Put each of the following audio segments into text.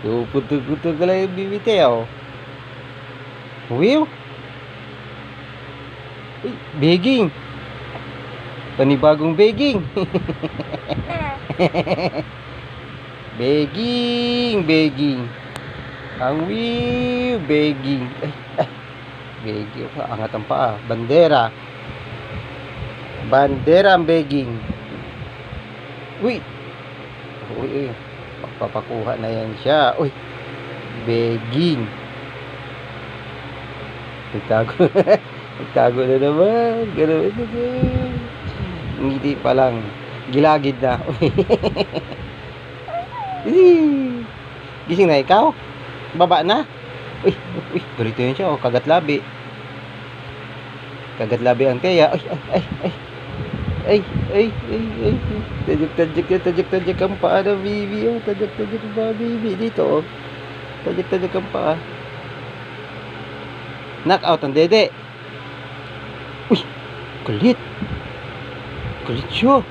Puputol-putol ka lang yung bibite, oh. Uy, begging. Panibagong begging. Begging. Ang begging. Begging. Angat ang paa. Bandera ang begging. Uy. Papakuha na yan siya. Uy. Begging. Nagtago na naman. Ganun. Ngiti pa lang. Gilagid na. Gising na ikaw? Baba na? Uy. Durito yun siya. Kagat labi. Ang teya. Ay. Tajak ang paa na bibi. Tajak ang paa bibi. Dito, oh. Tajak ang paa. Knock out ang dede. Uy. Kulit siya.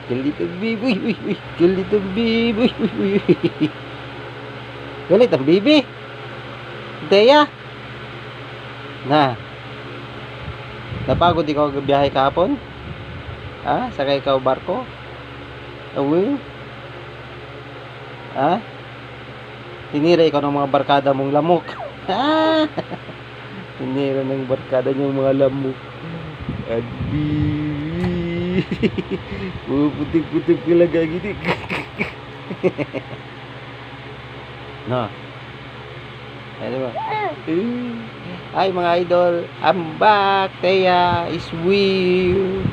Galit ang bibi. Galit ang bibi. Galit ang bibi. Teya. Napagod ikaw biyahe kahapon? Ha? Sakay ikaw barko? Uwi? Ha? Tinira ikaw ng mga barkada mong lamok. Ha? Tinira ng barkada niyong mga lamok. Adi. Putik-putik ka lang gagiti. No. Ano ba? Ay mga idol, I'm back. Teya is weird.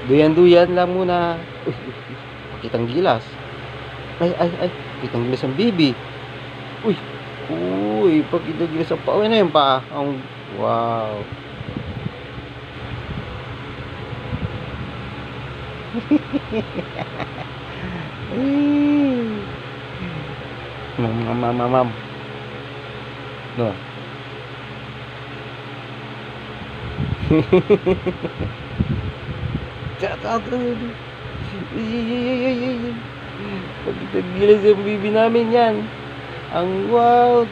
Duyan lang muna. Pakitang gilas. Ay. Pakitang gilas ang bibi. Uy, pakitang gilas ang paa. Ano yung paa? Wow. Mam. No. Pagkitagilas yung bibi namin yan. Ang wow.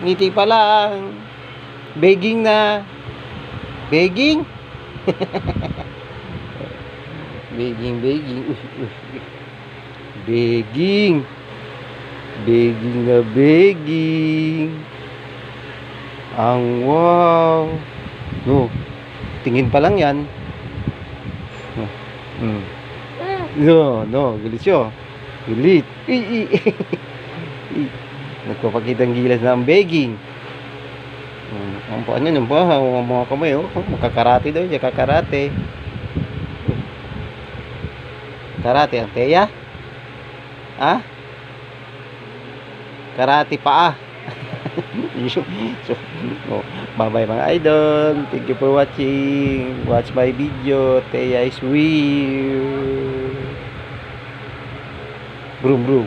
Ngiti pa lang. Begging na. Begging. Begging. Ang wow. No. Tingin pa lang yan. No. Galit siya. Galit. Nagpapakitang gilas na ang begging. Ang paan yan. Ang mga kamay. Makakarate daw siya. Kakarate ang teya. Ha? Karate paa. Bye mga idol. Thank you for watching. Watch my video. Teya is weird. Brum.